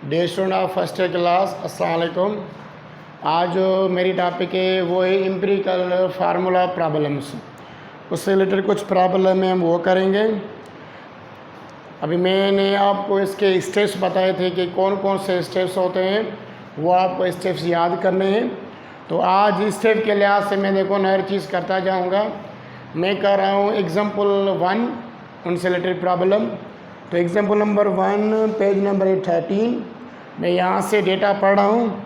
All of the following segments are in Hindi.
Day student of first year class, अस्सलाम वालेकुम। आज जो मेरी टॉपिक है वो है एम्पिरिकल फार्मूला प्रॉब्लम्स। उससे रिलेटेड कुछ प्रॉब्लम है, हम वो करेंगे। अभी मैंने आपको इसके स्टेप्स बताए थे कि कौन कौन से स्टेप्स होते हैं, वो आपको स्टेप्स याद करने हैं। तो आज स्टेप के लिहाज से मैं देखो हर चीज़ करता जाऊँगा। मैं कर रहा हूँ एग्जाम्पल 1 उनसे रिलेटेड प्रॉब्लम। तो एग्जाम्पल नंबर 1 पेज नंबर 13, मैं यहाँ से डेटा पढ़ रहा हूँ।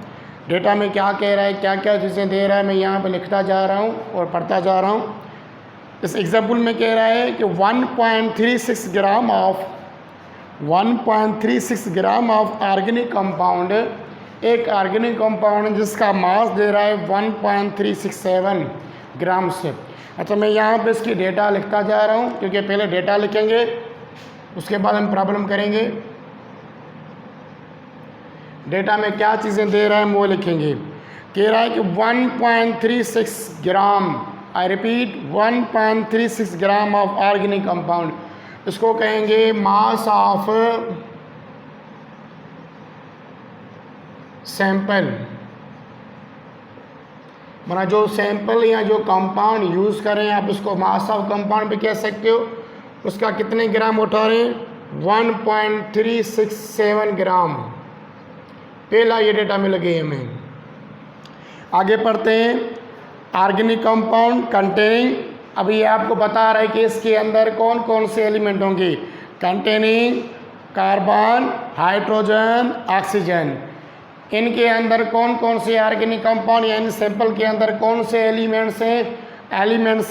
डेटा में क्या कह रहा है, क्या क्या चीज़ें दे रहा है, मैं यहाँ पे लिखता जा रहा हूँ और पढ़ता जा रहा हूँ। इस एग्जाम्पल में कह रहा है कि 1.36 ग्राम ऑफ ऑर्गेनिक कंपाउंड, एक ऑर्गेनिक कंपाउंड जिसका मास दे रहा है 1.367 ग्राम से। अच्छा, मैं यहाँ पे इसकी डेटा लिखता जा रहा हूँ क्योंकि पहले डेटा लिखेंगे उसके बाद हम प्रॉब्लम करेंगे। डेटा में क्या चीज़ें दे रहा है हम वो लिखेंगे। कह रहा है कि 1.36 gram, I repeat 1.36 gram of organic compound, इसको कहेंगे मास ऑफ सैंपल। माना जो सैंपल या जो कंपाउंड यूज़ करें आप उसको मास ऑफ कंपाउंड भी कह सकते हो। उसका कितने ग्राम उठा रहे हैं, 1.367 ग्राम। पहला ये डेटा मिल गई हमें। आगे पढ़ते हैं। ऑर्गेनिक कंपाउंड कंटेनिंग, अभी ये आपको बता रहा है कि इसके अंदर कौन कौन से एलिमेंट होंगे। Containing carbon, hydrogen, oxygen. इनके अंदर कौन कौन से ऑर्गेनिक कंपाउंड या इन सैंपल के अंदर कौन से एलिमेंट्स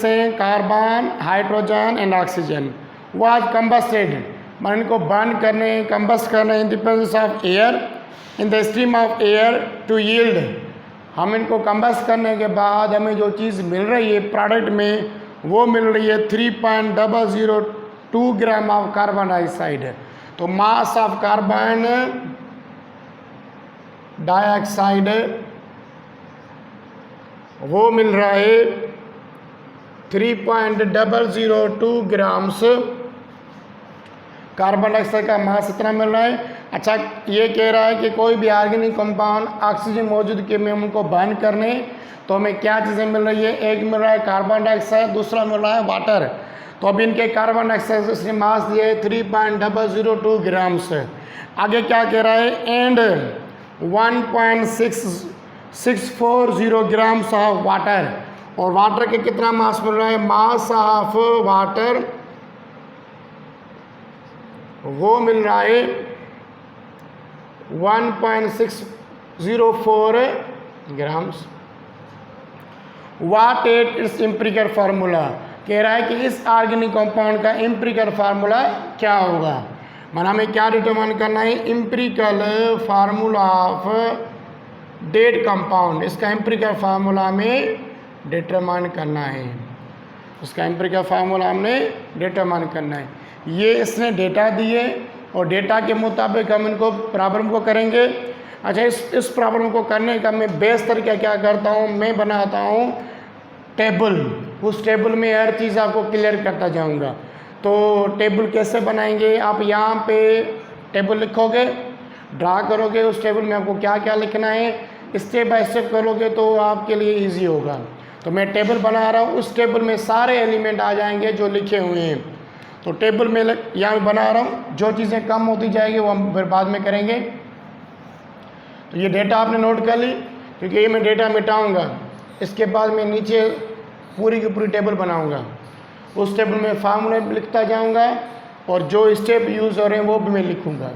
हैं carbon, hydrogen and oxygen. Was combusted, मान इनको बर्न करने, कंबस्ट करने in the presence of air, in the stream of air to yield. हम इनको कंबस्ट करने के बाद हमें जो चीज़ मिल रही है प्रोडक्ट में, वो मिल रही है 3.002 ग्राम ऑफ कार्बन डाइऑक्साइड। तो मास ऑफ कार्बन डाइऑक्साइड वो मिल रहा है 3.002 ग्राम्स। कार्बन डाइऑक्साइड का मास इतना मिल रहा है। अच्छा, ये कह रहा है कि कोई भी ऑर्गेनिक कंपाउंड ऑक्सीजन मौजूद के में उनको बर्न करने, तो हमें क्या चीज़ें मिल रही है। एक मिल रहा है कार्बन डाइऑक्साइड, दूसरा मिल रहा है वाटर। तो अब इनके कार्बन डाइऑक्साइड इसने मास दिया है 3.002 ग्राम्स। आगे क्या कह रहा है, एंड 1.640 ग्राम्स ऑफ वाटर। और वाटर के कितना मास मिल रहा है, मास ऑफ वाटर वो मिल रहा है 1.604 grams. What at its empirical formula, कह रहा है कि इस ऑर्गेनिक कंपाउंड का एम्पिरिकल फार्मूला क्या होगा। माना हमें क्या डिटरमाइन करना है, empirical formula of that compound. इसका एम्पिरिकल फार्मूला हमें डिटरमाइन करना है। उसका एम्पिरिकल फार्मूला हमने डिटरमाइन करना है। ये इसने डेटा दिए और डेटा के मुताबिक हम इनको प्रॉब्लम को करेंगे। अच्छा, इस प्रॉब्लम को करने का मैं बेस्ट तरीका क्या करता हूँ, मैं बनाता हूँ टेबल। उस टेबल में हर चीज़ आपको क्लियर करता जाऊँगा। तो टेबल कैसे बनाएंगे, आप यहाँ पे टेबल लिखोगे, ड्रा करोगे, उस टेबल में आपको क्या क्या लिखना है स्टेप बाय स्टेप करोगे तो आपके लिए इजी होगा। तो मैं टेबल बना रहा हूँ, उस टेबल में सारे एलिमेंट आ जाएंगे जो लिखे हुए हैं। तो टेबल में यहाँ बना रहा हूँ, जो चीज़ें कम होती जाएगी वो हम फिर बाद में करेंगे। तो ये डेटा आपने नोट कर ली, क्योंकि ये मैं डेटा मिटाऊँगा। इसके बाद मैं नीचे पूरी की पूरी टेबल बनाऊँगा। उस टेबल में फार्मूले लिखता जाऊँगा और जो स्टेप यूज़ हो रहे हैं वो भी मैं लिखूँगा।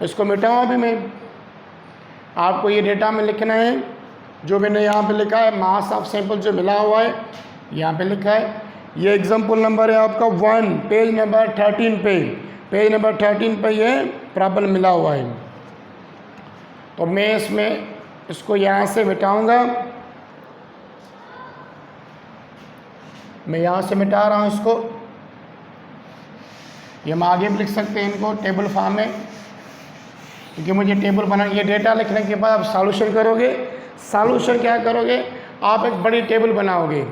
इसको मिटाऊँ अभी मैं। आपको ये डेटा में लिखना है जो मैंने यहाँ पे लिखा है, मास ऑफ सैंपल जो मिला हुआ है यहाँ पे लिखा है। ये एग्जाम्पल नंबर है आपका 1, पेज नंबर 13 पे। पेज नंबर 13 पे ये प्रॉब्लम मिला हुआ है। तो मैं इसको यहाँ से मिटाऊँगा। मैं यहाँ से मिटा रहा हूँ इसको। ये हम आगे भी लिख सकते हैं इनको टेबल फॉर्म में, क्योंकि मुझे टेबल बना। ये डेटा लिखने के बाद आप सॉल्यूशन करोगे। सॉल्यूशन क्या करोगे, आप एक बड़ी टेबल बनाओगे।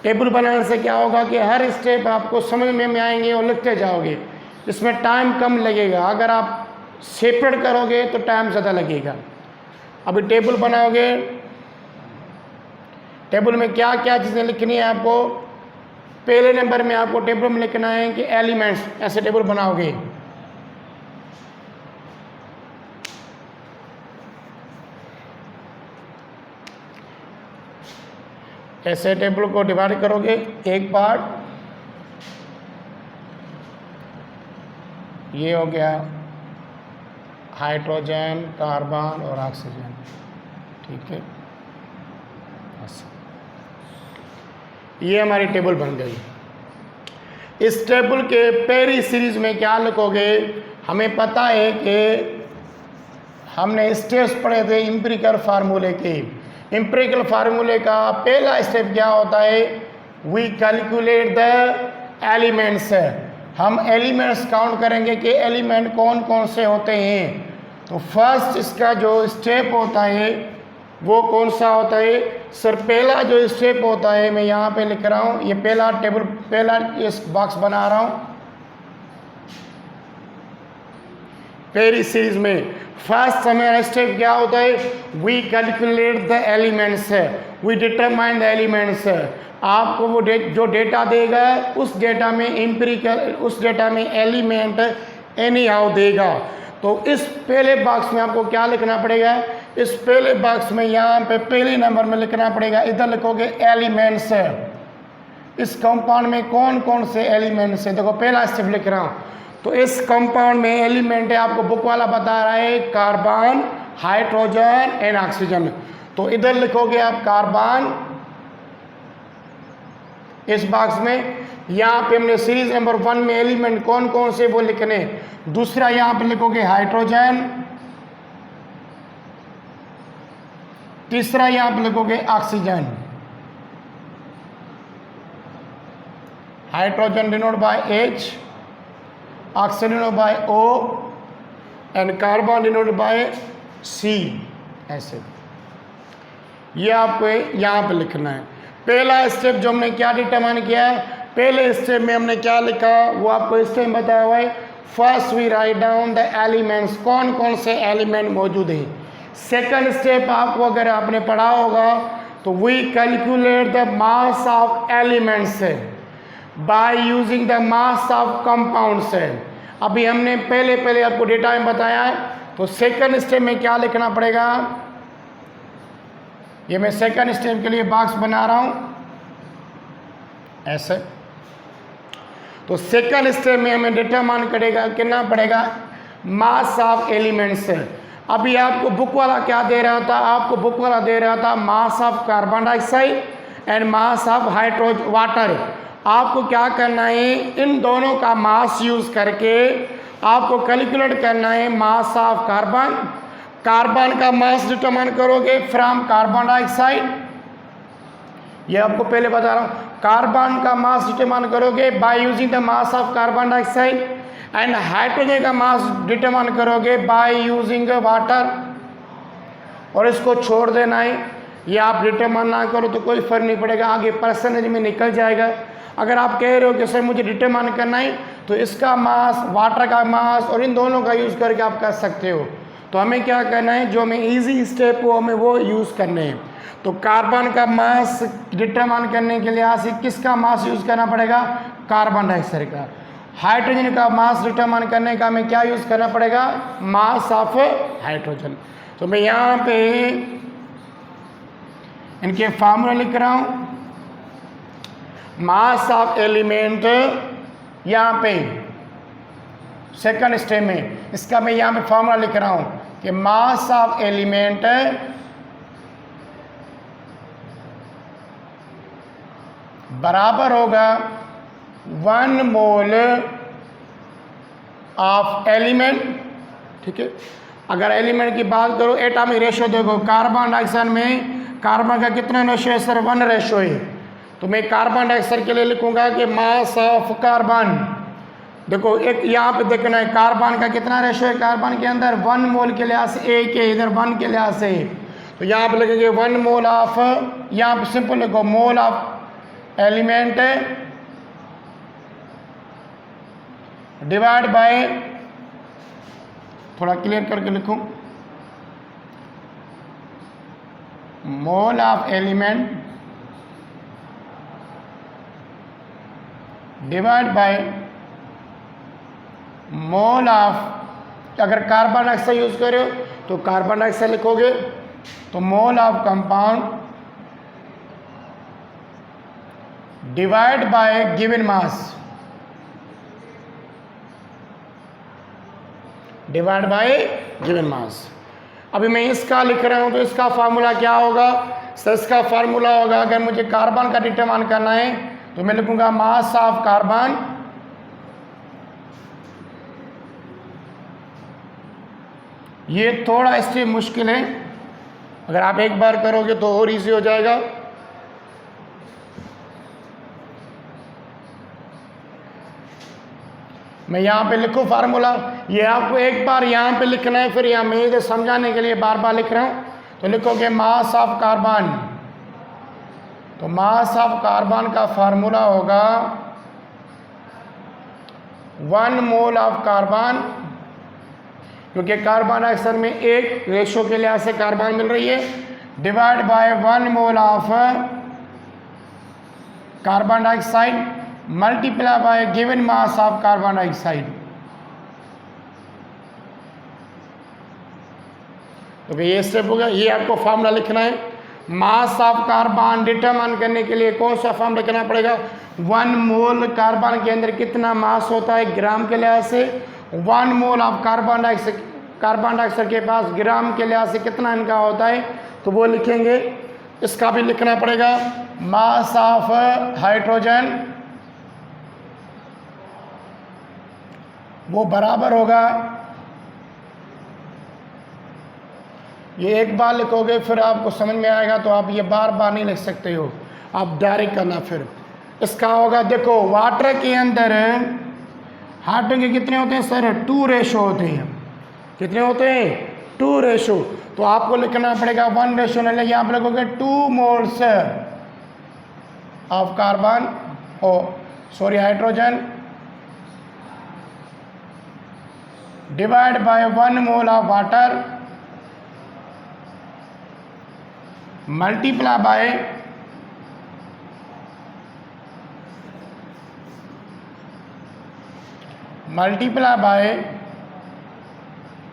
टेबल बनाने से क्या होगा कि हर स्टेप आपको समझ में आएंगे और लिखते जाओगे। इसमें टाइम कम लगेगा। अगर आप सेपरेट करोगे तो टाइम ज़्यादा लगेगा। अभी टेबल बनाओगे, टेबल में क्या क्या चीज़ें लिखनी है आपको। पहले नंबर में आपको टेबल में लिखना है कि एलिमेंट्स, ऐसे टेबल बनाओगे। ऐसे टेबल को डिवाइड करोगे, एक पार्ट ये हो गया हाइड्रोजन, कार्बन और ऑक्सीजन, ठीक है। ये हमारी टेबल बन गई। इस टेबल के पहली सीरीज में क्या लिखोगे, हमें पता है कि हमने स्टेप्स पढ़े थे एम्पिरिकल फार्मूले के। एम्पिरिकल फार्मूले का पहला स्टेप क्या होता है, वी कैलकुलेट द एलिमेंट्स। हम एलिमेंट्स काउंट करेंगे कि एलिमेंट कौन कौन से होते हैं। तो फर्स्ट इसका जो स्टेप होता है वो कौन सा होता है सर, पहला जो स्टेप होता है मैं यहाँ पे लिख रहा हूँ, ये पहला टेबल, पहला इस बॉक्स बना रहा हूँ। पहली सीरीज में फर्स्ट हमारा स्टेप क्या होता है, we calculate the elements, we determine the elements. आपको वो जो डेटा देगा उस डेटा में एम्पिरिकल, उस डेटा में एलिमेंट एनी हाउ देगा। तो इस पहले बॉक्स में आपको क्या लिखना पड़ेगा, इस पहले बॉक्स में यहाँ पे पहले नंबर में लिखना पड़ेगा, इधर लिखोगे एलिमेंट्स। इस कंपाउंड में कौन कौन से एलिमेंट्स है, देखो पहला स्टेप लिख रहा हूँ। तो इस कंपाउंड में एलिमेंट है, आपको बुक वाला बता रहा है कार्बन, हाइड्रोजन एंड ऑक्सीजन। तो इधर लिखोगे आप कार्बन इस बॉक्स में। यहाँ पे हमने सीरीज नंबर 1 में एलिमेंट कौन कौन से वो लिखने। दूसरा यहाँ पे लिखोगे हाइड्रोजन, तीसरा यहाँ पे लिखोगे oxygen. Hydrogen denote by H, oxygen denote by O and carbon denote by C। ऐसे ये आपको यहाँ पे लिखना है। पहला स्टेप जो हमने क्या डिटरमाइन किया है, पहले स्टेप में हमने क्या लिखा वो आपको इस टाइम बताया हुआ है। First we write down the elements, कौन कौन से एलिमेंट मौजूद हैं। सेकंड स्टेप आपको अगर आपने पढ़ा होगा तो we calculate the mass of elements by using the mass of compounds. अभी हमने पहले आपको डेटा में बताया है। तो सेकंड स्टेप में क्या लिखना पड़ेगा, ये मैं सेकंड स्टेप के लिए बॉक्स बना रहा हूं ऐसे। तो सेकंड स्टेप में हमें डिटरमाइन करेगा कितना पड़ेगा, मास ऑफ एलिमेंट्स। अभी आपको बुक वाला क्या दे रहा था, आपको बुक वाला दे रहा था mass of carbon dioxide and mass of hydrogen water. आपको क्या करना है, इन दोनों का मास यूज करके आपको कैलकुलेट करना है मास ऑफ कार्बन। कार्बन का मास डिटरमाइन करोगे फ्रॉम कार्बन डाइऑक्साइड, ये आपको पहले बता रहा हूँ। कार्बन का मास डिटरमाइन करोगे bye using the mass of carbon dioxide and hydrogen का मास डिटरमाइन करोगे बाय यूजिंग वाटर। और इसको छोड़ देना है, ये आप डिटरमाइन ना करो तो कोई फर्क नहीं पड़ेगा, आगे परसेंटेज में निकल जाएगा। अगर आप कह रहे हो कि सर मुझे डिटरमाइन करना है तो इसका मास, वाटर का मास और इन दोनों का यूज़ करके आप कर सकते हो। तो हमें क्या करना है, जो हमें इजी स्टेप हो हमें वो यूज़ करने हैं। तो कार्बन का मास डिटरमाइन करने के लिए से किसका मास यूज़ करना पड़ेगा, कार्बन डाइऑक्साइड का। हाइड्रोजन का मास डिटरमाइन करने का हमें क्या यूज़ करना पड़ेगा, मास ऑफ हाइड्रोजन। तो मैं यहाँ पे इनके फार्मूला लिख रहा हूँ। मास ऑफ एलिमेंट यहाँ पे सेकंड स्टेप में, इसका मैं यहाँ पे फार्मूला लिख रहा हूँ कि मास ऑफ एलिमेंट बराबर होगा 1 मोल ऑफ एलिमेंट। ठीक है, अगर एलिमेंट की बात करो एटॉमिक रेशियो देखो, कार्बन डाइऑक्साइड में कार्बन का कितना रेशियो है सर, 1 रेशियो है। तो मैं कार्बन डाइऑक्साइड के लिए लिखूंगा कि मास ऑफ कार्बन, देखो एक यहाँ पे देखना है कार्बन का कितना रेशियो है, कार्बन के अंदर 1 मोल के लिहाज से 1 है, इधर 1 के लिहाज से। तो यहाँ पे लिखेंगे 1 मोल ऑफ, यहाँ पे सिंपल लिखो मोल ऑफ एलिमेंट डिवाइड बाय, थोड़ा क्लियर करके लिखूं, मोल of element divide by mole of, अगर कार्बन डाइऑक्साइड यूज करो तो कार्बन डाइऑक्साइड लिखोगे, तो मोल of compound divide bye given mass, divide by given मास। अभी मैं इसका लिख रहा हूं तो इसका फार्मूला क्या होगा? सर इसका फार्मूला होगा, अगर मुझे कार्बन का डिटरमाइन करना है तो मैं लिखूंगा मास ऑफ कार्बन ये थोड़ा इससे मुश्किल है, अगर आप एक बार करोगे तो और इजी हो जाएगा। मैं यहाँ पे लिखूँ फार्मूला, ये आपको एक बार यहाँ पे लिखना है, फिर यहाँ मैं इधर समझाने के लिए बार बार लिख रहा हूँ। तो लिखोगे मास ऑफ कार्बन, तो मास ऑफ कार्बन का फार्मूला होगा 1 मोल ऑफ कार्बन, क्योंकि कार्बन डाइऑक्साइड में एक रेशो के लिहाज से कार्बन मिल रही है, divide by 1 mole of carbon dioxide multiply by given mass of carbon dioxide. तो भाई ये स्टेप हो गया, ये आपको फॉर्मूला लिखना है। मास ऑफ कार्बन डिटरमाइन करने के लिए कौन सा फॉर्म लिखना पड़ेगा? 1 मोल कार्बन के अंदर कितना मास होता है ग्राम के लिहाज से, 1 मोल ऑफ कार्बन डाइऑक्साइड के पास ग्राम के लिहाज से कितना इनका होता है, तो वो लिखेंगे। इसका भी लिखना पड़ेगा मास ऑफ हाइड्रोजन, वो बराबर होगा, ये एक बार लिखोगे फिर आपको समझ में आएगा, तो आप ये बार बार नहीं लिख सकते हो, आप डायरेक्ट करना। फिर इसका होगा, देखो वाटर के अंदर हाइड्रोजन के कितने होते हैं सर? 2 रेशो होते हैं। कितने होते हैं? 2 रेशो। तो आपको लिखना पड़ेगा 1 रेशो नहीं लगे, आप लिखोगे 2 moles of carbon, hydrogen divide by 1 mole of water multiply by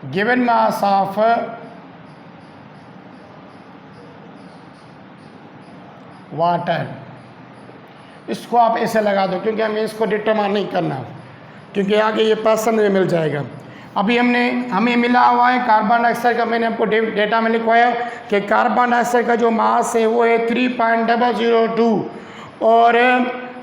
given mass of water. इसको आप ऐसे लगा दो, क्योंकि हमें इसको डिटरमाइन नहीं करना, क्योंकि आगे ये पर्सन में मिल जाएगा। अभी हमें मिला हुआ है कार्बन डाइऑक्साइड का, मैंने आपको डेटा में लिखवाया कि कार्बन डाइऑक्साइड का जो मास है वो है 3.002 और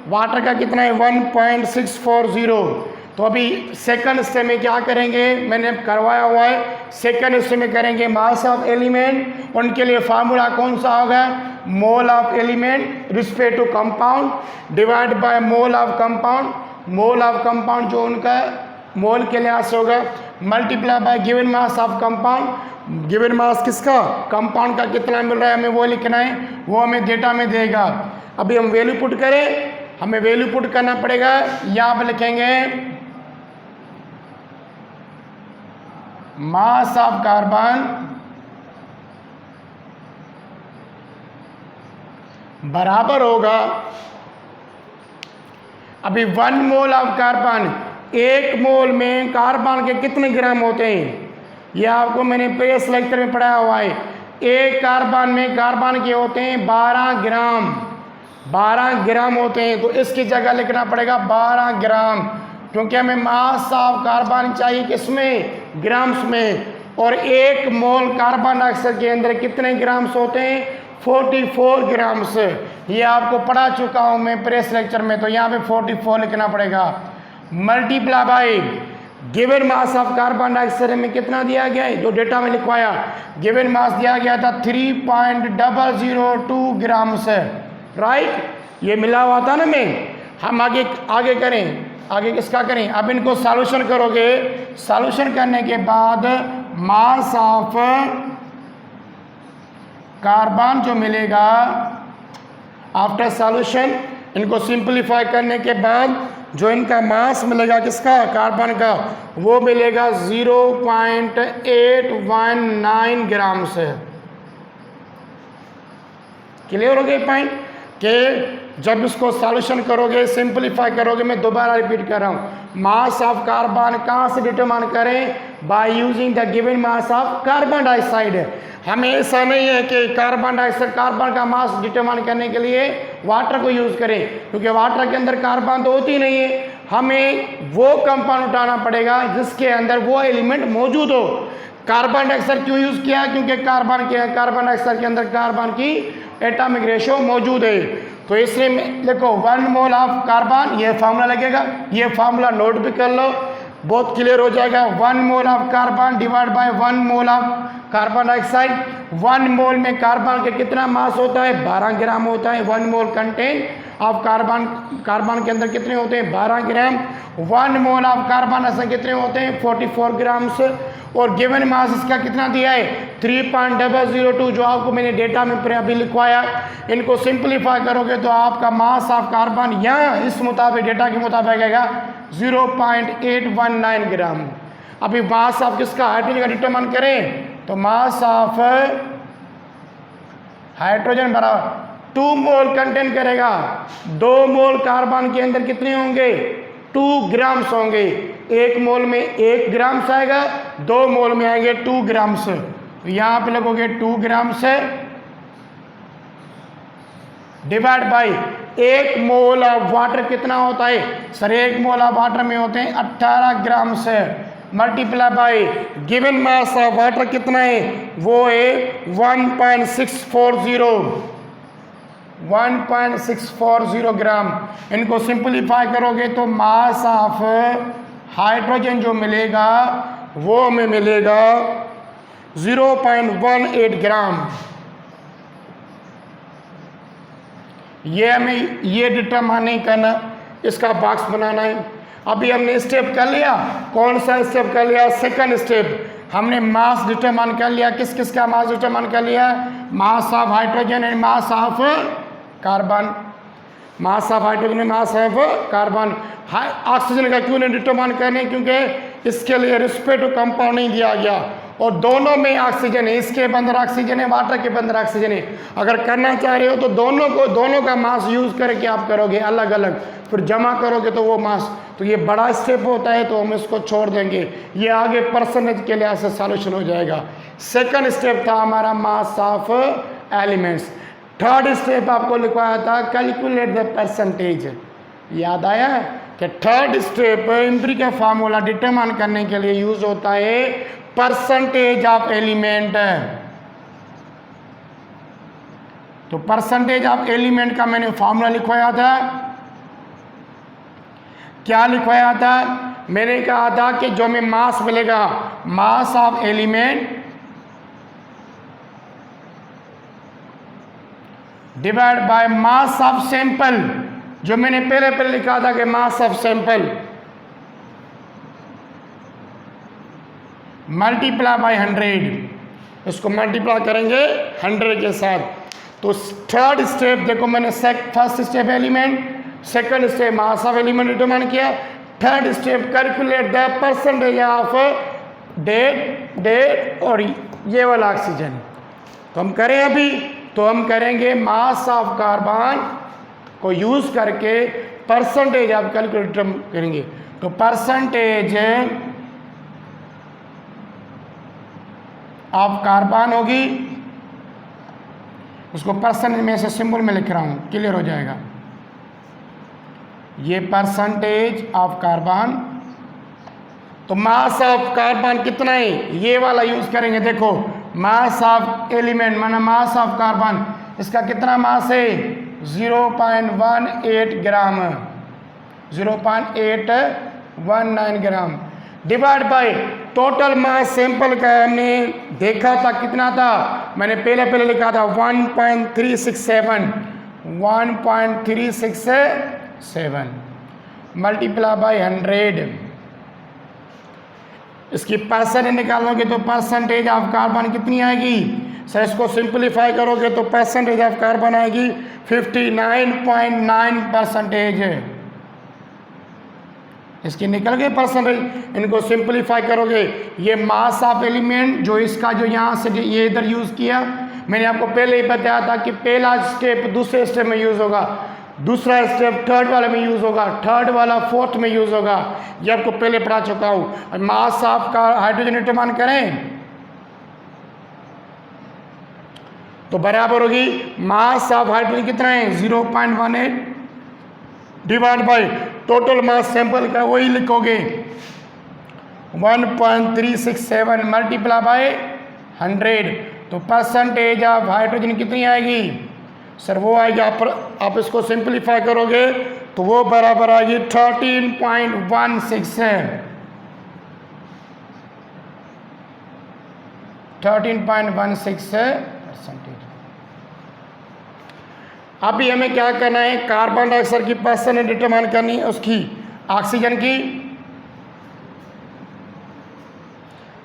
वाटर का कितना है 1.640। तो अभी सेकंड स्टेप में क्या करेंगे, मैंने करवाया हुआ है, सेकंड स्टेप में करेंगे मास ऑफ एलिमेंट। उनके लिए फार्मूला कौन सा होगा? Mole of element respect to compound divide by mole of compound. Mole of compound जो उनका मोल के लिहाज से होगा multiply by given mass of compound. Given mass किसका? कंपाउंड का कितना मिल रहा है हमें वो लिखना है, वो हमें डेटा में देगा। अभी हम वैल्यू पुट करें, हमें वैल्यू पुट करना पड़ेगा। यहाँ पर लिखेंगे मास ऑफ कार्बन बराबर होगा, अभी 1 मोल ऑफ कार्बन, 1 मोल में कार्बन के कितने ग्राम होते हैं, यह आपको मैंने प्रीवियस लेक्चर में पढ़ाया हुआ है। एक कार्बन में कार्बन के होते हैं 12 ग्राम, 12 ग्राम होते हैं। तो इसकी जगह लिखना पड़ेगा 12 ग्राम, क्योंकि हमें मास ऑफ कार्बन चाहिए किसमें? ग्राम्स में। और 1 मोल कार्बन डाइऑक्साइड के अंदर कितने ग्राम्स होते हैं? 44 ग्राम्स। ये आपको पढ़ा चुका हूँ मैं प्रीवियस लेक्चर में, तो यहाँ पे 44 लिखना पड़ेगा। Multiply by given mass of carbon dioxide में कितना दिया गया है, जो डेटा में लिखवाया, गिवन मास दिया गया था 3.002 ग्राम्स, राइट। ये मिला हुआ था ना में। हम आगे करें, आगे किसका करें? अब इनको सॉल्यूशन करोगे, सॉल्यूशन करने के बाद मास ऑफ कार्बन जो मिलेगा आफ्टर सॉल्यूशन, इनको सिंपलीफाई करने के बाद जो इनका मास मिलेगा किसका, कार्बन का, वो मिलेगा 0.819 ग्राम से। क्लियर हो गए पॉइंट कि जब इसको सॉल्यूशन करोगे, सिंपलीफाई करोगे, मैं दोबारा रिपीट कर रहा हूँ, मास ऑफ कार्बन कहाँ से डिटरमाइन करें, bye using the given mass of carbon dioxide. हमें ऐसा नहीं है कि कार्बन डाइऑक्साइड, कार्बन का मास डिटरमाइन करने के लिए वाटर को यूज़ करें, क्योंकि वाटर के अंदर कार्बन तो होती नहीं है। हमें वो कंपाउंड उठाना पड़ेगा जिसके अंदर वो एलिमेंट मौजूद हो। कार्बन डाइऑक्साइड क्यों यूज़ किया, क्योंकि कार्बन डाइऑक्साइड के अंदर कार्बन की एटॉमिक रेशो मौजूद है। तो इसलिए देखो 1 मोल ऑफ कार्बन, ये फार्मूला लगेगा, ये फार्मूला नोट भी कर लो, बहुत क्लियर हो जाएगा। 1 mole of carbon divide by 1 mole of carbon dioxide. 1 मोल में कार्बन के कितना मास होता है, 12 ग्राम होता है। 1 मोल कंटेंट ऑफ कार्बन के अंदर कितने होते हैं, 12 ग्राम। 1 मोल ऑफ कार्बन ऐसे कितने होते हैं, 44 ग्राम्स। और गिवन मास इसका कितना दिया है, 3.002, जो आपको मैंने डेटा में अभी लिखवाया। इनको सिंपलीफाई करोगे तो आपका मास ऑफ कार्बन यहाँ इस मुताबिक, डेटा के मुताबिक आएगा 0.819 ग्राम। अभी मास ऑफ किसका, हाइड्रोजन का डिटरमाइन करें तो मास ऑफ हाइड्रोजन बराबर 2 मोल कंटेंट करेगा। 2 मोल कार्बन के अंदर कितने होंगे, 2 ग्राम्स होंगे। 1 मोल में 1 ग्राम्स आएगा, 2 मोल में आएंगे 2 ग्राम्स। तो यहाँ पे लगोगे 2 ग्राम्स है divide by 1 mole of water कितना होता है सर, 1 मोल ऑफ वाटर में होते हैं 18 ग्राम्स है, multiply by given mass of water कितना है, वो है 1.640 ग्राम। इनको सिंपलीफाई करोगे तो मास ऑफ हाइड्रोजन जो मिलेगा वो हमें मिलेगा 0.18 ग्राम। ये हमें ये डिटरमाइन नहीं करना, इसका बॉक्स बनाना है। अभी हमने स्टेप कर लिया, कौन सा स्टेप कर लिया, सेकंड स्टेप। हमने मास डिटरमाइन कर लिया, किस किस का मास डिटरमाइन कर लिया, mass of hydrogen and mass of carbon. Mass of hydrogen and mass of carbon. Oxygen का क्यों नहीं डिटरमाइन करने, क्योंकि इसके लिए रिस्पेक्टिव कंपाउंड नहीं दिया गया और दोनों में ऑक्सीजन है, इसके अंदर ऑक्सीजन है, वाटर के अंदर ऑक्सीजन है। अगर करना चाह रहे हो तो दोनों का मास यूज करके आप करोगे अलग अलग, फिर जमा करोगे तो वो मास, तो ये बड़ा स्टेप होता है तो हम इसको छोड़ देंगे, ये आगे परसेंटेज के लिहाज से सॉल्यूशन हो जाएगा। सेकंड स्टेप था हमारा मास ऑफ एलिमेंट्स। थर्ड स्टेप आपको लिखवाया था कैलकुलेट द परसेंटेज, याद आया कि third step empirical formula determine करने के लिए यूज होता है परसेंटेज ऑफ एलिमेंट। तो परसेंटेज ऑफ एलिमेंट का मैंने फार्मूला लिखवाया था, क्या लिखवाया था, मैंने कहा था कि जो हमें मास मिलेगा, मास of element divide by mass of sample, जो मैंने पहले लिखा था कि mass of sample multiply by 100, इसको मल्टीप्लाई करेंगे 100 के साथ। तो थर्ड स्टेप देखो, मैंने first step element, second step mass of element determine किया, third step calculate the percentage of dead और ये वाला ऑक्सीजन। तो हम करें अभी, तो हम करेंगे मास ऑफ कार्बन को यूज करके परसेंटेज ऑफ कैलकुलेट करेंगे। तो परसेंटेज ऑफ कार्बन होगी, उसको परसेंटेज में से सिंबल में लिख रहा हूं, क्लियर हो जाएगा। ये परसेंटेज ऑफ कार्बन, तो मास ऑफ कार्बन कितना है, ये वाला यूज करेंगे। देखो मास ऑफ एलिमेंट माना मास ऑफ कार्बन, इसका कितना मास है 0.18 ग्राम, 0.819 gram divide by total mass sample का हमने देखा था कितना था, मैंने पहले लिखा था 1.367 मल्टीप्लाई बाय 100। इसकी परसेंटेज निकालोगे तो परसेंटेज ऑफ कार्बन कितनी आएगी सर, इसको सिंपलीफाई करोगे तो परसेंटेज ऑफ कार्बन आएगी 59.9%। इसकी निकल गई परसेंटेज। इनको सिंपलीफाई करोगे, ये मास ऑफ एलिमेंट जो इसका जो यहाँ से ये इधर यूज़ किया, मैंने आपको पहले ही बताया था कि पहला स्टेप दूसरे स्टेप में यूज़ होगा, दूसरा स्टेप थर्ड वाले में यूज़ होगा, थर्ड वाला फोर्थ में यूज़ होगा। ये आपको पहले पढ़ा चुका हूँ। मास ऑफ का हाइड्रोजन डिटरमाइन करें तो बराबर होगी मास ऑफ हाइड्रोजन कितना है 0.18 divide by total mass sample का, वही लिखोगे 1.367 मल्टीप्लाई बाय 100। तो परसेंटेज ऑफ हाइड्रोजन कितनी आएगी सर? वो आएगी, आप इसको सिंपलीफाई करोगे तो वो बराबर आएगी 13.16 है, 13.16 परसेंटेज। अभी हमें क्या करना है, कार्बन डाइऑक्साइड की परसेंटेज डिटरमाइन करनी है, उसकी ऑक्सीजन की।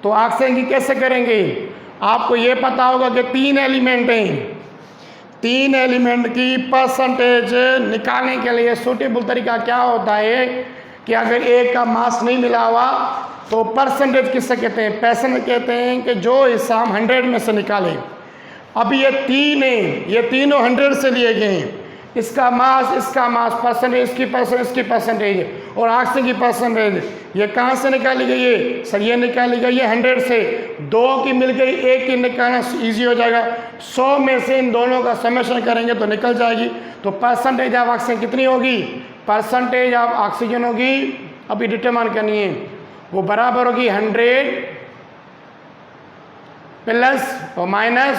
तो ऑक्सीजन की कैसे करेंगे? आपको ये पता होगा कि 3 एलिमेंट हैं, 3 एलिमेंट की परसेंटेज निकालने के लिए सूटेबल तरीका क्या होता है कि अगर एक का मास नहीं मिला हुआ तो परसेंटेज किससे कहते हैं? परसेंटेज कहते हैं कि जो हिस्सा हम 100 में से निकालें। अभी ये 3 हैं, ये तीनों 100 से लिए गए हैं, इसका मास परसेंटेज, इसकी परसेंटेज, इसकी परसेंटेज और ऑक्सीजन की परसेंटेज ये कहाँ से निकाली गई है सर? ये निकाली गई है 100 से। 2 की मिल गई, 1 की निकालना इजी हो जाएगा। 100 में से इन दोनों का समेशन करेंगे तो निकल जाएगी। तो परसेंटेज ऑफ ऑक्सीजन कितनी होगी? परसेंटेज ऑफ ऑक्सीजन होगी, अभी डिटरमाइन करनी है, वो बराबर होगी 100 प्लस और minus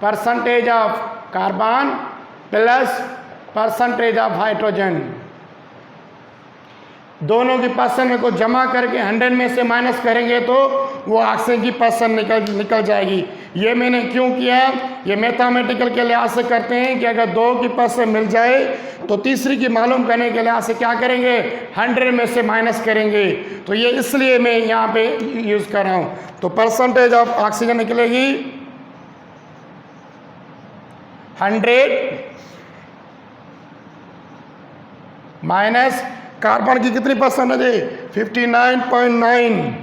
percentage of carbon plus percentage of hydrogen. दोनों की परसेंट को जमा करके 100 में से माइनस करेंगे तो वो ऑक्सीजन की परसेंट निकल जाएगी। ये मैंने क्यों किया? ये मैथमेटिकल के लिहाज से करते हैं कि अगर 2 की परसेंट मिल जाए तो तीसरी की मालूम करने के लिहाज से क्या करेंगे? 100 में से माइनस करेंगे। तो ये इसलिए मैं यहाँ पे यूज़ कर रहा हूँ। तो परसेंटेज ऑफ ऑक्सीजन निकलेगी 100 माइनस कार्बन की कितनी परसेंटेज है? 59.9।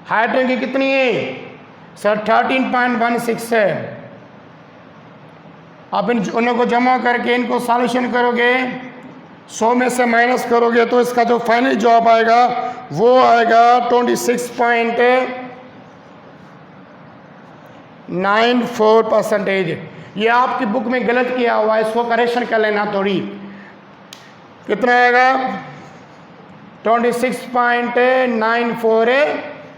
हाइड्रोजन की कितनी है सर? 13.16 है। अब इन दोनों को जमा करके इनको सॉल्यूशन करोगे, 100 में से माइनस करोगे तो इसका जो फाइनल जवाब आएगा वो आएगा 26.94 परसेंटेज। ये आपकी बुक में गलत किया हुआ है, इसको करेक्शन कर लेना थोड़ी। कितना आएगा? 26.94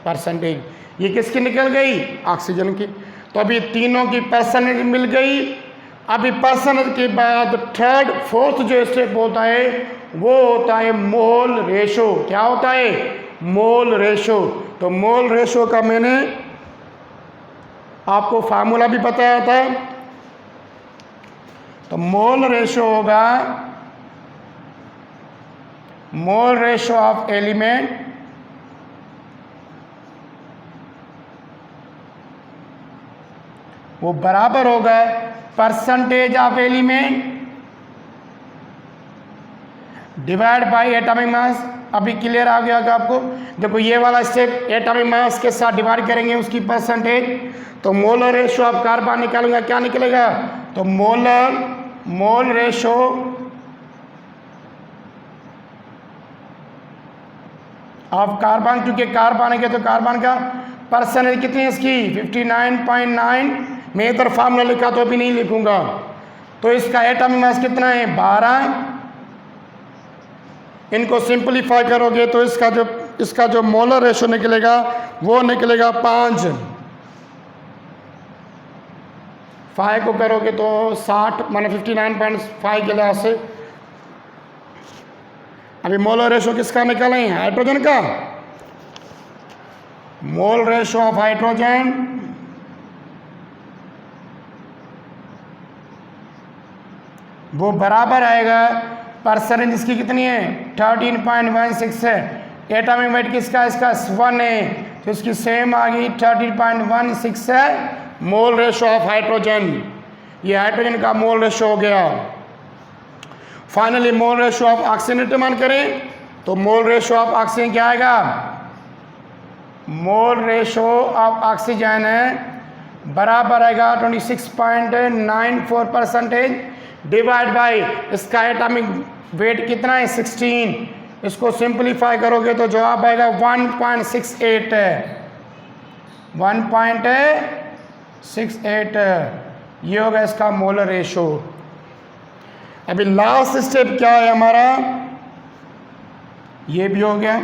परसेंटेज। ये किसकी निकल गई? ऑक्सीजन की। तो अभी तीनों की परसेंटेज मिल गई। अभी परसेंटेज के बाद थर्ड फोर्थ जो स्टेप होता है वो होता है मोल रेशो। क्या होता है? Mole ratio. तो मोल रेशो का मैंने आपको फार्मूला भी बताया था। तो मोल रेशो होगा मोल रेशो ऑफ एलिमेंट वो बराबर होगा percentage of element divide by atomic mass. अभी क्लियर आ गया होगा आपको? देखो ये वाला स्टेप एटॉमिक मास के साथ डिवाइड करेंगे उसकी परसेंटेज। तो मोलर रेशो ऑफ कार्बन निकालूंगा, क्या निकलेगा? तो मोल रेशो ऑफ कार्बन, क्योंकि कार्बन है तो कार्बन का परसेंटेज कितनी है इसकी? 59.9। मैं इधर फार्मूला लिखा तो अभी नहीं लिखूंगा। तो इसका एटॉमिक मास कितना है? 12। इनको सिंपलीफाई करोगे तो इसका जो मोलर रेशो निकलेगा वो निकलेगा 5। 5 को करोगे तो 60 माने 59.5 के लिहाज से। अभी मोलर रेशो किसका निकालें? हाइड्रोजन का। मोल रेशो ऑफ हाइड्रोजन वो बराबर आएगा परसेंटेज इसकी कितनी है? 13.16 है। एटॉमिक वेट किसका? इसका 1 है तो इसकी सेम आ गई 13.16 है मोल रेशो ऑफ हाइड्रोजन। ये हाइड्रोजन का मोल रेशो हो गया। Finally mole ratio of oxygen determine करें तो मोल रेशो ऑफ ऑक्सीजन क्या आएगा, मोल रेशो ऑफ ऑक्सीजन बराबर आएगा 26.94% डिवाइड बाई इसका एटॉमिक वेट कितना है 16, इसको सिंपलीफाई करोगे तो जवाब आएगा 1.68 1.68 ये होगा इसका मोलर रेशो। अभी लास्ट स्टेप क्या है हमारा, ये भी हो गया।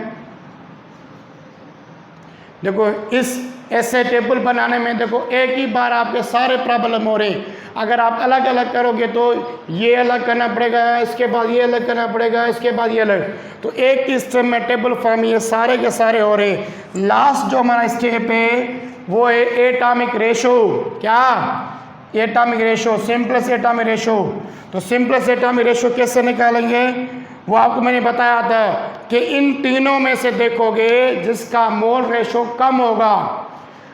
देखो इस ऐसे टेबल बनाने में देखो एक ही बार आपके सारे प्रॉब्लम हो रहे हैं। अगर आप अलग अलग करोगे तो ये अलग करना पड़ेगा, इसके बाद ये अलग करना पड़ेगा, इसके बाद ये अलग, तो एक ही स्टेप में टेबल फॉर्म ये सारे के सारे हो रहे हैं। लास्ट जो हमारा स्टेप है वो है एटॉमिक रेशो। क्या, atomic ratio, simplest atomic ratio. तो सिंपलेस्ट एटॉमिक रेशो कैसे निकालेंगे वो आपको मैंने बताया था कि इन तीनों में से देखोगे जिसका मोल रेशो कम होगा।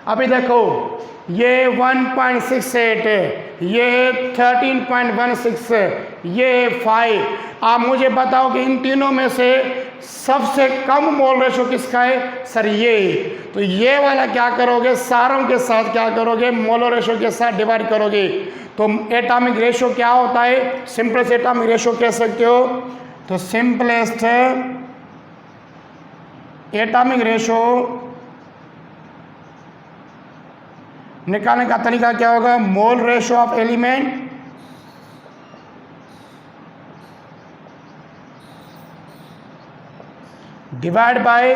अभी देखो ये 1.68 है, ये 13.16 है, ये 5। आप मुझे बताओ कि इन तीनों में से सबसे कम मोल रेशो किसका है, सर ये। तो ये वाला क्या करोगे, सारों के साथ क्या करोगे, मोलर रेशो के साथ डिवाइड करोगे। तो एटॉमिक रेशो क्या होता है, सिंपलेस्ट एटॉमिक रेशो कह सकते हो। तो सिंपलेस्ट एटॉमिक रेशो निकालने का तरीका क्या होगा, mole ratio of element divide by,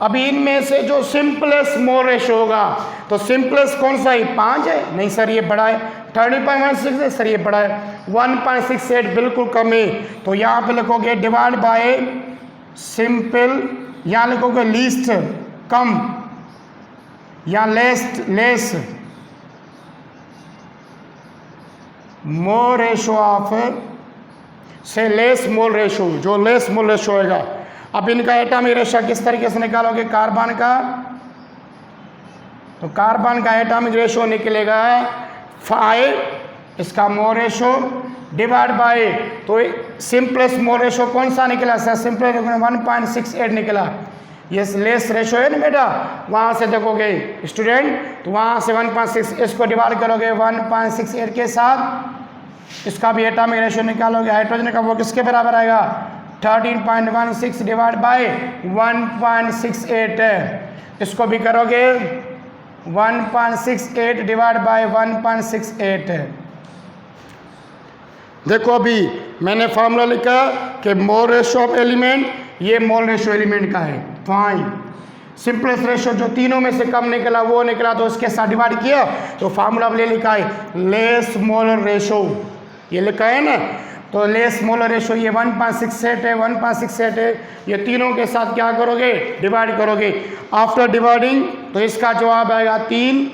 अभी इनमें से जो सिंपलेस्ट मोल रेशो होगा, तो सिंपलेस्ट कौन सा है, 5 है, नहीं सर ये बड़ा है, 30.16 है, सर ये बड़ा है, 1.68 बिल्कुल कम है। तो यहाँ पे लिखोगे डिवाइड बाय सिंपल, यहाँ लिखोगे लीस्ट कम या लेस मोल रेशो ऑफ से लेस मोल रेशो, जो लेस मोल रेशो होगा। अब इनका एटॉमिक रेशो किस तरीके से निकालोगे, कार्बन का, तो कार्बन का एटॉमिक रेशो निकलेगा 5, इसका मोल रेशो डिवाइड बाय, तो सिंपलेस्ट मोल रेशो कौन सा निकला सर, सिंपलेस्ट 1.68 निकला। ये लेस रेशो है ना बेटा, वहाँ से देखोगे स्टूडेंट, तो वहाँ से 1.6 इसको डिवाइड करोगे 1.68 के साथ, इसका भी एटॉमिक रेशो निकालोगे। हाइड्रोजन का वो किसके बराबर आएगा, 13.16 डिवाइड बाय 1.68, इसको भी करोगे 1.68 डिवाइड बाय 1.68। देखो अभी मैंने फार्मूला लिखा कि मोल रेशो ऑफ एलिमेंट, ये मोल रेशो एलिमेंट का है, फाइन। सिंपलेस्ट रेशो जो तीनों में से कम निकला वो निकला, तो उसके साथ डिवाइड किया, तो फार्मूला ले लिखा है लेस मोलर रेशो, ये लिखा है ना, तो लेस मोलर रेशो ये 1.68 है, 1.68 है, ये तीनों के साथ क्या करोगे, डिवाइड करोगे। आफ्टर डिवाइडिंग तो इसका जवाब आएगा 3,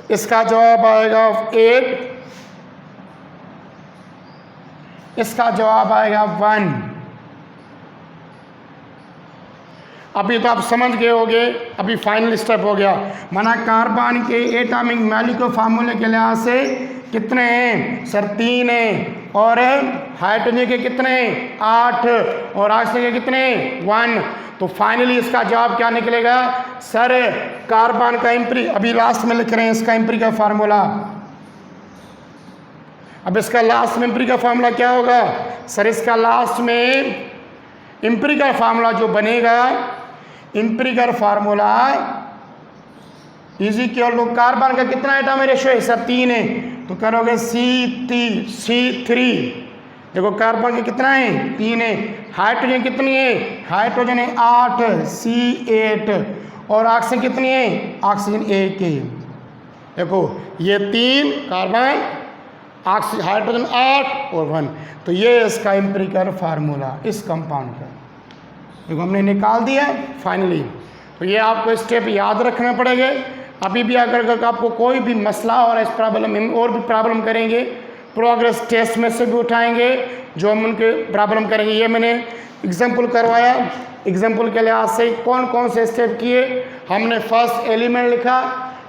इसका जवाब आएगा 8, इसका जवाब आएगा 1। अभी तो आप समझ गए होगे, अभी फाइनल स्टेप हो गया, माना कार्बन के एटॉमिक मॉलिक्यूलर फार्मूले के लिहाज से कितने हैं सर, 3 हैं, और हाइड्रोजन के कितने हैं, 8, और ऑक्सीजन के कितने हैं, 1। तो फाइनली इसका जवाब क्या निकलेगा सर, कार्बन का अभी लास्ट में लिख रहे हैं इसका एम्पिरिकल फार्मूला। अब इसका लास्ट में एम्पिरिकल फार्मूला क्या होगा सर, इसका लास्ट में एम्पिरिकल फार्मूला जो बनेगा, empirical formula is equal to, carbon का कितना एटॉमिक रेशो है सर, 3 है, तो करोगे C3। देखो कार्बन के कितना है, 3 है। हाइड्रोजन कितनी है, हाइड्रोजन है 8, C8, और ऑक्सीजन कितनी है, ऑक्सीजन 1 है। देखो ये 3 कार्बन, ऑक्सीजन, हाइड्रोजन 8 और 1, तो ये इसका एम्पिरिकल फार्मूला इस कंपाउंड का, देखो हमने निकाल दिया फाइनली। तो ये आपको स्टेप याद रखना पड़ेगा। अभी भी अगर आपको कोई भी मसला और इस प्रॉब्लम में और भी प्रॉब्लम करेंगे, प्रोग्रेस टेस्ट में से भी उठाएंगे जो हम उनके प्रॉब्लम करेंगे। ये मैंने एग्जाम्पल करवाया, एग्जाम्पल के लिहाज से कौन कौन से स्टेप किए हमने। फर्स्ट एलिमेंट लिखा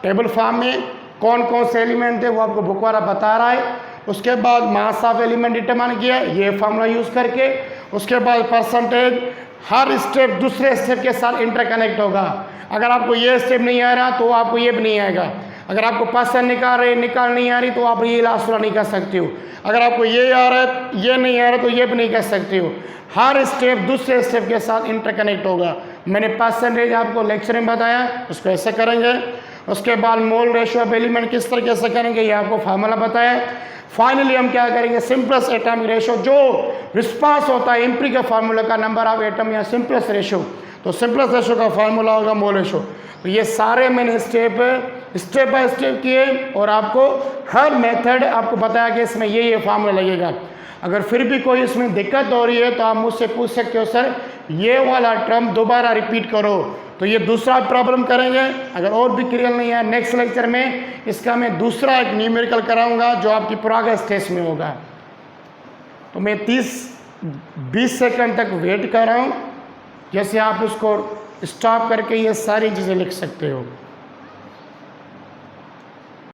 टेबल फॉर्म में, कौन कौन से एलिमेंट थे वो आपको बुक वाला बता रहा है। उसके बाद मास ऑफ एलिमेंट डिटरमाइन किया ये फार्मूला यूज़ करके। उसके बाद परसेंटेज, हर स्टेप दूसरे स्टेप के साथ इंटरकनेक्ट होगा। अगर आपको ये स्टेप नहीं आ रहा तो आपको ये भी नहीं आएगा। अगर आपको परसेंट निकाल नहीं आ रही तो आप ये लास्ट वाला नहीं कर सकते हो। अगर आपको ये आ रहा है, ये नहीं आ रहा तो ये भी नहीं कर सकते हो। हर स्टेप दूसरे स्टेप के साथ इंटरकनेक्ट होगा। मैंने परसेंटेज आपको लेक्चर में बताया, उसको ऐसे करेंगे। उसके बाद मोल रेशियो ऑफ एलिमेंट किस तरीके से करेंगे ये आपको फार्मूला बताया। फाइनली हम क्या करेंगे, सिंपलेस्ट एटॉमिक रेशियो, जो रिस्पांस होता है एम्पिरिकल फार्मूला का, नंबर ऑफ एटम या सिंपलेस्ट रेशियो, तो सिंपलेस्ट रेशियो का फार्मूला होगा मोल रेशियो। तो ये सारे मैंने स्टेप बाय स्टेप किए और आपको हर मेथड आपको बताया कि इसमें ये फार्मूला लगेगा। अगर फिर भी कोई इसमें दिक्कत हो रही है तो आप मुझसे पूछ सकते हो, सर ये वाला टर्म दोबारा रिपीट करो, तो ये दूसरा प्रॉब्लम करेंगे। अगर और भी क्लियर नहीं है, नेक्स्ट लेक्चर में इसका मैं दूसरा एक न्यूमेरिकल कराऊंगा जो आपकी प्रोग्रेस टेस्ट में होगा। तो मैं 30-20 सेकंड तक वेट कर रहा हूँ, जैसे आप उसको स्टॉप करके ये सारी चीज़ें लिख सकते हो।